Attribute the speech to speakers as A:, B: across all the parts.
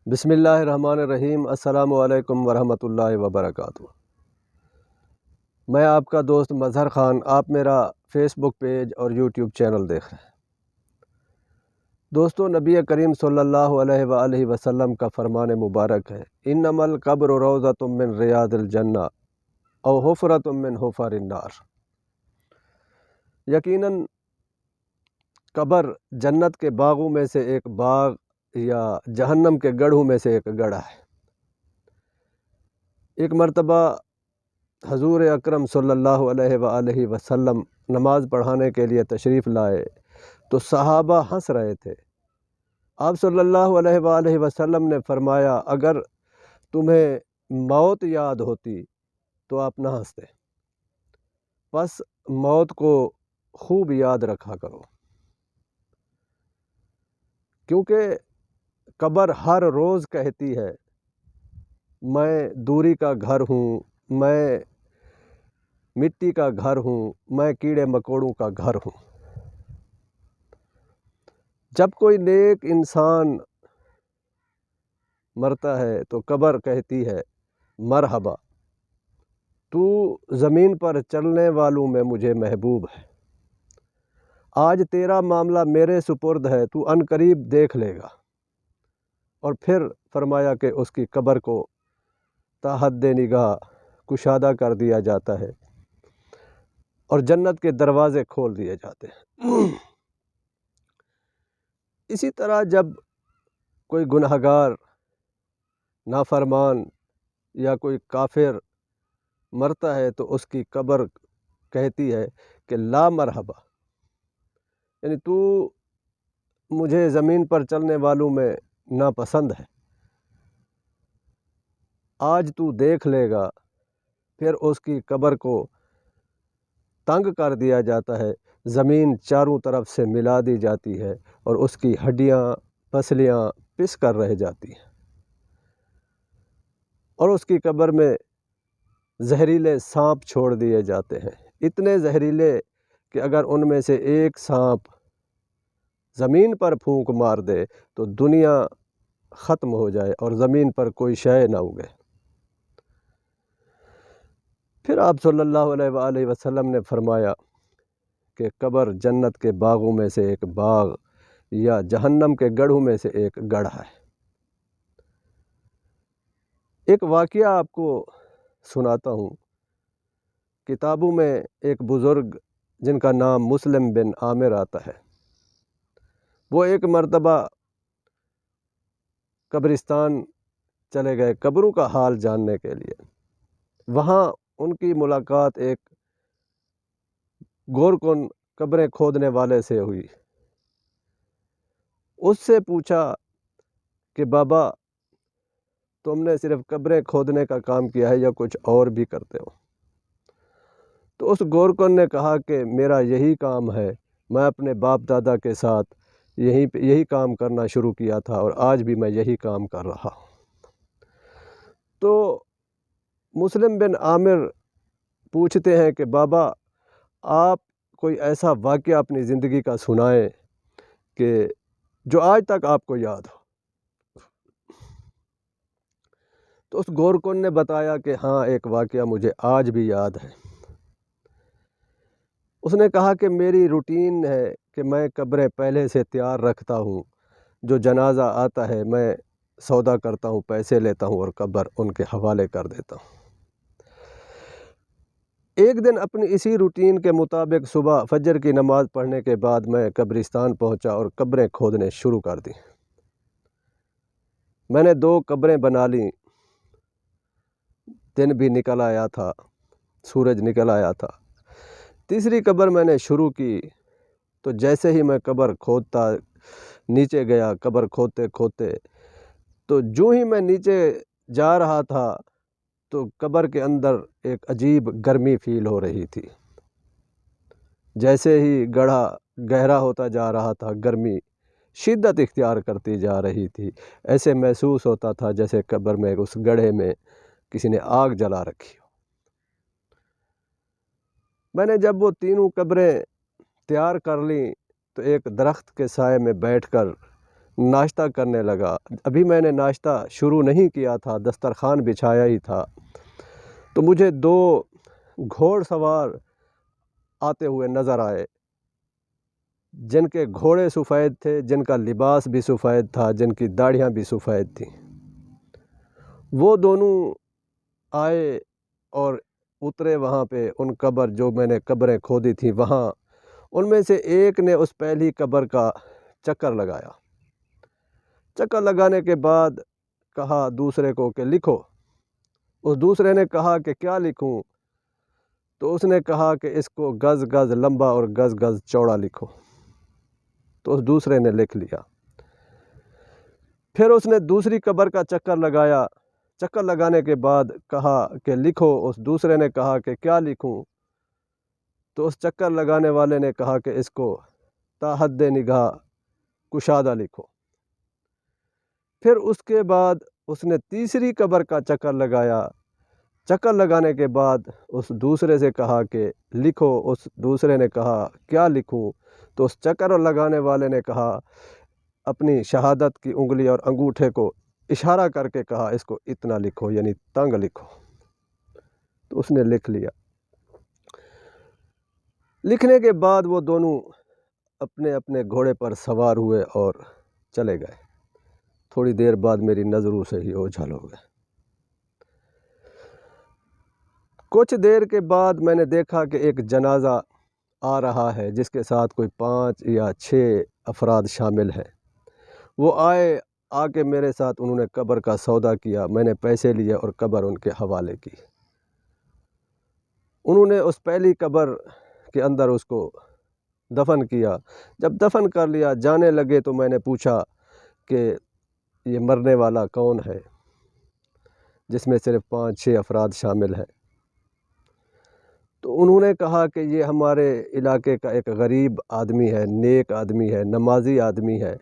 A: بسم اللہ الرحمن الرحیم۔ السلام علیکم ورحمۃ اللہ وبرکاتہ۔ میں آپ کا دوست مظہر خان، آپ میرا فیس بک پیج اور یوٹیوب چینل دیکھ رہے ہیں۔ دوستو، نبی کریم صلی اللہ علیہ وآلہ وسلم کا فرمان مبارک ہے، انما القبر روضۃ من ریاض الجنہ او حفرۃ من حفر النار۔ یقیناً قبر جنت کے باغوں میں سے ایک باغ یا جہنم کے گڑھوں میں سے ایک گڑھا ہے۔ ایک مرتبہ حضور اکرم صلی اللہ علیہ وآلہ وسلم نماز پڑھانے کے لیے تشریف لائے تو صحابہ ہنس رہے تھے۔ آپ صلی اللہ علیہ وآلہ وسلم نے فرمایا، اگر تمہیں موت یاد ہوتی تو آپ نہ ہنستے، بس موت کو خوب یاد رکھا کرو، کیونکہ قبر ہر روز کہتی ہے میں دوری کا گھر ہوں، میں مٹی کا گھر ہوں، میں کیڑے مکوڑوں کا گھر ہوں۔ جب کوئی نیک انسان مرتا ہے تو قبر کہتی ہے مرحبا، تو زمین پر چلنے والوں میں مجھے محبوب ہے، آج تیرا معاملہ میرے سپرد ہے، تو ان قریب دیکھ لے گا۔ اور پھر فرمایا کہ اس کی قبر کو تا حد نگاہ کشادہ کر دیا جاتا ہے اور جنت کے دروازے کھول دیے جاتے ہیں۔ اسی طرح جب کوئی گنہگار، نافرمان یا کوئی کافر مرتا ہے تو اس کی قبر کہتی ہے کہ لا مرحبا، یعنی تو مجھے زمین پر چلنے والوں میں ناپسند ہے، آج تو دیکھ لے گا۔ پھر اس کی قبر کو تنگ کر دیا جاتا ہے، زمین چاروں طرف سے ملا دی جاتی ہے اور اس کی ہڈیاں پسلیاں پس کر رہ جاتی ہیں، اور اس کی قبر میں زہریلے سانپ چھوڑ دیے جاتے ہیں، اتنے زہریلے کہ اگر ان میں سے ایک سانپ زمین پر پھونک مار دے تو دنیا ختم ہو جائے اور زمین پر کوئی شے نہ اگے۔ پھر آپ صلی اللہ علیہ وآلہ وسلم نے فرمایا کہ قبر جنت کے باغوں میں سے ایک باغ یا جہنم کے گڑھوں میں سے ایک گڑھا ہے۔ ایک واقعہ آپ کو سناتا ہوں۔ کتابوں میں ایک بزرگ جن کا نام مسلم بن عامر آتا ہے، وہ ایک مرتبہ قبرستان چلے گئے قبروں کا حال جاننے کے لیے۔ وہاں ان کی ملاقات ایک گورکن قبریں کھودنے والے سے ہوئی۔ اس سے پوچھا کہ بابا، تم نے صرف قبریں کھودنے کا کام کیا ہے یا کچھ اور بھی کرتے ہو؟ تو اس گورکن نے کہا کہ میرا یہی کام ہے، میں اپنے باپ دادا کے ساتھ یہی کام کرنا شروع کیا تھا اور آج بھی میں یہی کام کر رہا ہوں۔ تو مسلم بن عامر پوچھتے ہیں کہ بابا، آپ کوئی ایسا واقعہ اپنی زندگی کا سنائیں کہ جو آج تک آپ کو یاد ہو۔ تو اس گورکن نے بتایا کہ ہاں، ایک واقعہ مجھے آج بھی یاد ہے۔ اس نے کہا کہ میری روٹین ہے کہ میں قبریں پہلے سے تیار رکھتا ہوں، جو جنازہ آتا ہے میں سودا کرتا ہوں، پیسے لیتا ہوں اور قبر ان کے حوالے کر دیتا ہوں۔ ایک دن اپنی اسی روٹین کے مطابق صبح فجر کی نماز پڑھنے کے بعد میں قبرستان پہنچا اور قبریں کھودنے شروع کر دیں۔ میں نے 2 قبریں بنا لیں۔ دن بھی نکل آیا تھا، سورج نکل آیا تھا۔ تیسری قبر میں نے شروع کی تو جیسے ہی میں قبر کھودتا نیچے گیا، قبر کھودتے کھودتے تو جو ہی میں نیچے جا رہا تھا تو قبر کے اندر ایک عجیب گرمی فیل ہو رہی تھی۔ جیسے ہی گڑھا گہرا ہوتا جا رہا تھا، گرمی شدت اختیار کرتی جا رہی تھی۔ ایسے محسوس ہوتا تھا جیسے قبر میں، اس گڑھے میں کسی نے آگ جلا رکھی ہو۔ میں نے جب وہ تینوں قبریں تیار کر لیں تو ایک درخت کے سائے میں بیٹھ کر ناشتہ کرنے لگا۔ ابھی میں نے ناشتہ شروع نہیں کیا تھا، دسترخوان بچھایا ہی تھا، تو مجھے 2 گھوڑ سوار آتے ہوئے نظر آئے، جن کے گھوڑے سفید تھے، جن کا لباس بھی سفید تھا، جن کی داڑھیاں بھی سفید تھیں۔ وہ دونوں آئے اور اترے وہاں پہ، ان قبر جو میں نے قبریں کھودی تھیں وہاں۔ ان میں سے ایک نے اس پہلی قبر کا چکر لگایا۔ چکر لگانے کے بعد کہا دوسرے کو کہ لکھو۔ اس دوسرے نے کہا کہ کیا لکھوں؟ تو اس نے کہا کہ اس کو گز گز لمبا اور گز گز چوڑا لکھو۔ تو اس دوسرے نے لکھ لیا۔ پھر اس نے دوسری قبر کا چکر لگایا۔ چکر لگانے کے بعد کہا کہ لکھو۔ اس دوسرے نے کہا کہ کیا لکھوں؟ تو اس چکر لگانے والے نے کہا کہ اس کو تا حد نگاہ کشادہ لکھو۔ پھر اس کے بعد اس نے تیسری قبر کا چکر لگایا۔ چکر لگانے کے بعد اس دوسرے سے کہا کہ لکھو۔ اس دوسرے نے کہا کیا لکھوں؟ تو اس چکر لگانے والے نے کہا، اپنی شہادت کی انگلی اور انگوٹھے کو اشارہ کر کے کہا اس کو اتنا لکھو، یعنی تنگ لکھو۔ تو اس نے لکھ لیا۔ لکھنے کے بعد وہ دونوں اپنے اپنے گھوڑے پر سوار ہوئے اور چلے گئے۔ تھوڑی دیر بعد میری نظروں سے ہی اوجھل ہو گئے۔ کچھ دیر کے بعد میں نے دیکھا کہ ایک جنازہ آ رہا ہے جس کے ساتھ کوئی 5 یا 6 افراد شامل ہیں۔ وہ آ کے میرے ساتھ انہوں نے قبر کا سودا کیا۔ میں نے پیسے لیے اور قبر ان کے حوالے کی۔ انہوں نے اس پہلی قبر کے اندر اس کو دفن کیا۔ جب دفن کر لیا، جانے لگے تو میں نے پوچھا کہ یہ مرنے والا کون ہے، جس میں صرف 5-6 افراد شامل ہیں؟ تو انہوں نے کہا کہ یہ ہمارے علاقے کا ایک غریب آدمی ہے، نیک آدمی ہے، نمازی آدمی ہے۔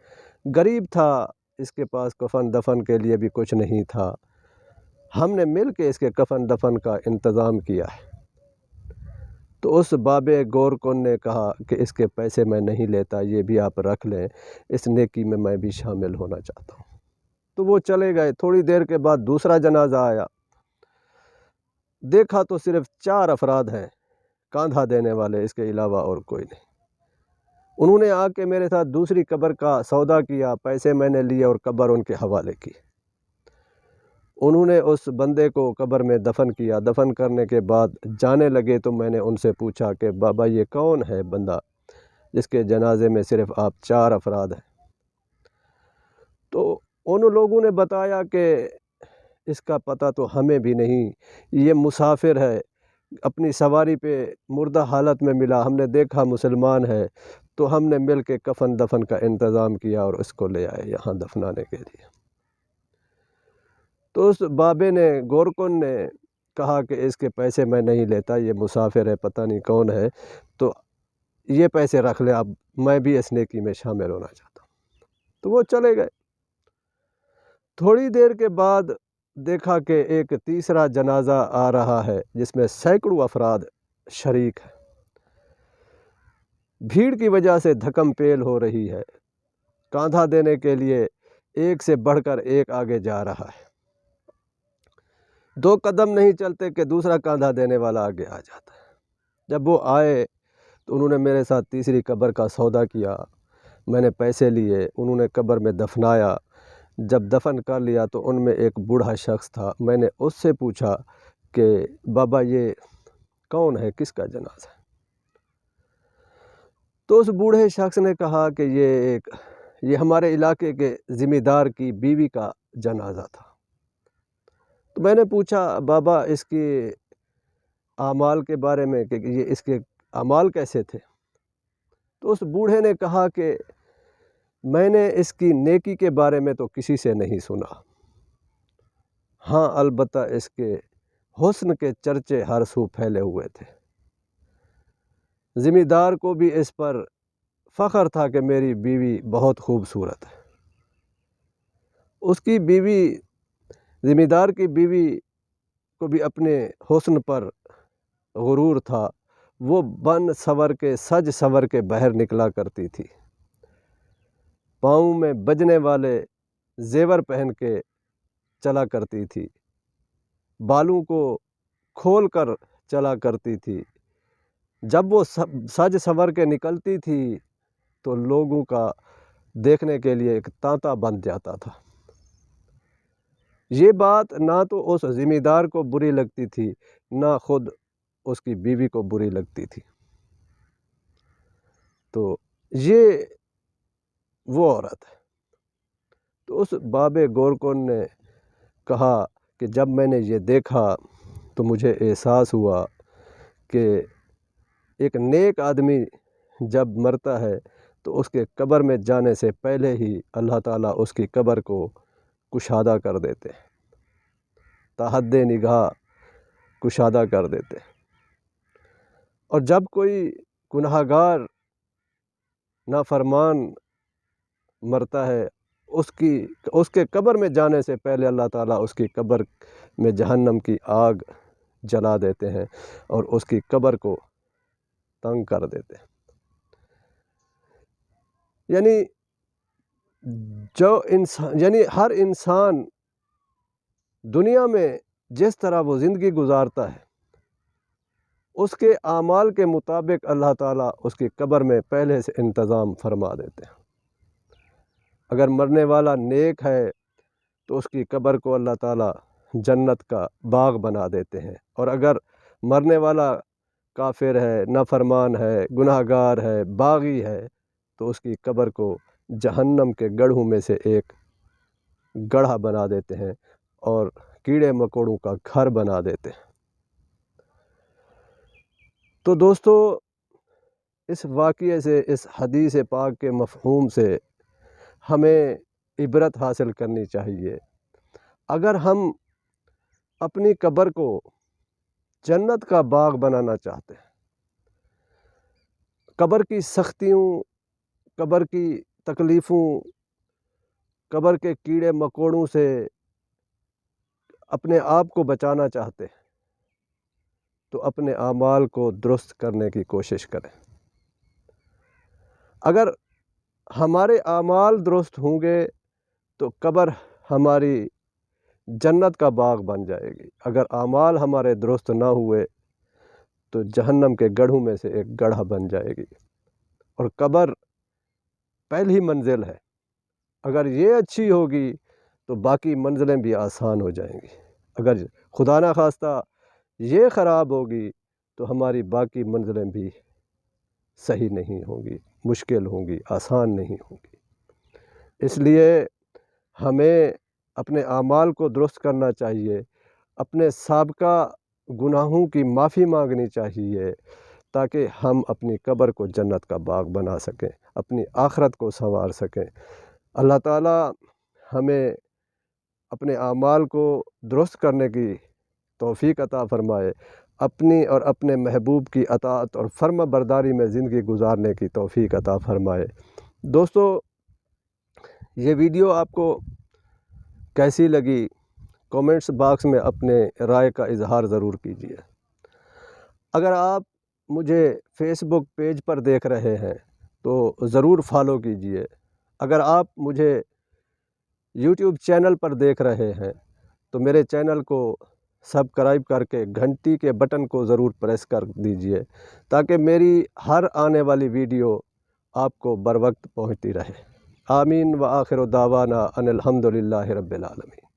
A: غریب تھا، اس کے پاس کفن دفن کے لیے بھی کچھ نہیں تھا۔ ہم نے مل کے اس کے کفن دفن کا انتظام کیا ہے۔ تو اس بابے گور کن نے کہا کہ اس کے پیسے میں نہیں لیتا، یہ بھی آپ رکھ لیں، اس نیکی میں بھی شامل ہونا چاہتا ہوں۔ تو وہ چلے گئے۔ تھوڑی دیر کے بعد دوسرا جنازہ آیا۔ دیکھا تو صرف 4 افراد ہیں کاندھا دینے والے، اس کے علاوہ اور کوئی نہیں۔ انہوں نے آ کے میرے ساتھ دوسری قبر کا سودا کیا، پیسے میں نے لیے اور قبر ان کے حوالے کی۔ انہوں نے اس بندے کو قبر میں دفن کیا۔ دفن کرنے کے بعد جانے لگے تو میں نے ان سے پوچھا کہ بابا یہ کون ہے بندہ جس کے جنازے میں صرف آپ 4 افراد ہیں؟ تو ان لوگوں نے بتایا کہ اس کا پتہ تو ہمیں بھی نہیں، یہ مسافر ہے، اپنی سواری پہ مردہ حالت میں ملا، ہم نے دیکھا مسلمان ہے، تو ہم نے مل کے کفن دفن کا انتظام کیا اور اس کو لے آئے یہاں دفنانے کے لیے۔ تو اس بابے نے، گورکن نے کہا کہ اس کے پیسے میں نہیں لیتا، یہ مسافر ہے، پتہ نہیں کون ہے، تو یہ پیسے رکھ لیں، اب میں بھی اس نیکی میں شامل ہونا چاہتا ہوں۔ تو وہ چلے گئے۔ تھوڑی دیر کے بعد دیکھا کہ ایک تیسرا جنازہ آ رہا ہے جس میں سینکڑوں افراد شریک ہیں۔ بھیڑ کی وجہ سے دھکم پیل ہو رہی ہے۔ کاندھا دینے کے لیے ایک سے بڑھ کر ایک آگے جا رہا ہے۔ 2 قدم نہیں چلتے کہ دوسرا کاندھا دینے والا آگے آ جاتا ہے۔ جب وہ آئے تو انہوں نے میرے ساتھ تیسری قبر کا سودا کیا، میں نے پیسے لیے، انہوں نے قبر میں دفنایا۔ جب دفن کر لیا تو ان میں ایک بوڑھا شخص تھا۔ میں نے اس سے پوچھا کہ بابا یہ کون ہے، کس کا جنازہ ہے؟ تو اس بوڑھے شخص نے کہا کہ یہ ہمارے علاقے کے ذمہ دار کی بیوی کا جنازہ تھا۔ تو میں نے پوچھا بابا اس کے اعمال کے بارے میں کہ یہ اس کے اعمال کیسے تھے؟ تو اس بوڑھے نے کہا کہ میں نے اس کی نیکی کے بارے میں تو کسی سے نہیں سنا، ہاں البتہ اس کے حسن کے چرچے ہر سو پھیلے ہوئے تھے۔ ذمہ دار کو بھی اس پر فخر تھا کہ میری بیوی بہت خوبصورت ہے۔ اس کی بیوی، ذمہ دار کی بیوی کو بھی اپنے حسن پر غرور تھا۔ وہ بن سور کے، سج سور کے باہر نکلا کرتی تھی۔ پاؤں میں بجنے والے زیور پہن کے چلا کرتی تھی، بالوں کو کھول کر چلا کرتی تھی۔ جب وہ سج سنور کے نکلتی تھی تو لوگوں کا دیکھنے کے لیے ایک تانتا بن جاتا تھا۔ یہ بات نہ تو اس ذمہ دار کو بری لگتی تھی، نہ خود اس کی بیوی کو بری لگتی تھی۔ تو یہ وہ عورت ہے۔ تو اس بابے گورکن نے کہا کہ جب میں نے یہ دیکھا تو مجھے احساس ہوا کہ ایک نیک آدمی جب مرتا ہے تو اس کے قبر میں جانے سے پہلے ہی اللہ تعالیٰ اس کی قبر کو کشادہ کر دیتے، تحت نگاہ کشادہ کر دیتے۔ اور جب کوئی گناہ گار نافرمان مرتا ہے، اس کے قبر میں جانے سے پہلے اللہ تعالیٰ اس کی قبر میں جہنم کی آگ جلا دیتے ہیں اور اس کی قبر کو تنگ کر دیتے ہیں۔ یعنی ہر انسان دنیا میں جس طرح وہ زندگی گزارتا ہے، اس کے اعمال کے مطابق اللہ تعالیٰ اس کی قبر میں پہلے سے انتظام فرما دیتے ہیں۔ اگر مرنے والا نیک ہے تو اس کی قبر کو اللہ تعالیٰ جنت کا باغ بنا دیتے ہیں، اور اگر مرنے والا کافر ہے، نافرمان ہے، گناہ گار ہے، باغی ہے، تو اس کی قبر کو جہنم کے گڑھوں میں سے ایک گڑھا بنا دیتے ہیں اور کیڑے مکوڑوں کا گھر بنا دیتے ہیں۔ تو دوستو، اس واقعے سے، اس حدیث پاک کے مفہوم سے ہمیں عبرت حاصل کرنی چاہیے۔ اگر ہم اپنی قبر کو جنت کا باغ بنانا چاہتے ہیں، قبر کی سختیوں، قبر کی تکلیفوں، قبر کے کیڑے مکوڑوں سے اپنے آپ کو بچانا چاہتے ہیں، تو اپنے اعمال کو درست کرنے کی کوشش کریں۔ اگر ہمارے اعمال درست ہوں گے تو قبر ہماری جنت کا باغ بن جائے گی۔ اگر اعمال ہمارے درست نہ ہوئے تو جہنم کے گڑھوں میں سے ایک گڑھا بن جائے گی، اور قبر پہلی منزل ہے۔ اگر یہ اچھی ہوگی تو باقی منزلیں بھی آسان ہو جائیں گی۔ اگر خدا نہ خواستہ یہ خراب ہوگی تو ہماری باقی منزلیں بھی صحیح نہیں ہوں گی، مشکل ہوں گی، آسان نہیں ہوں گی۔ اس لیے ہمیں اپنے اعمال کو درست کرنا چاہیے، اپنے سابقہ گناہوں کی معافی مانگنی چاہیے، تاکہ ہم اپنی قبر کو جنت کا باغ بنا سکیں، اپنی آخرت کو سنوار سکیں۔ اللہ تعالیٰ ہمیں اپنے اعمال کو درست کرنے کی توفیق عطا فرمائے، اپنی اور اپنے محبوب کی اطاعت اور فرما برداری میں زندگی گزارنے کی توفیق عطا فرمائے۔ دوستو، یہ ویڈیو آپ کو کیسی لگی؟ کومنٹس باکس میں اپنے رائے کا اظہار ضرور کیجیے۔ اگر آپ مجھے فیس بک پیج پر دیکھ رہے ہیں تو ضرور فالو کیجیے۔ اگر آپ مجھے یوٹیوب چینل پر دیکھ رہے ہیں تو میرے چینل کو سبسکرائب کر کے گھنٹی کے بٹن کو ضرور پریس کر دیجیے، تاکہ میری ہر آنے والی ویڈیو آپ کو بر وقت پہنچتی رہے۔ آمین و آخر دعوانا ان الحمد للہ رب العالمین۔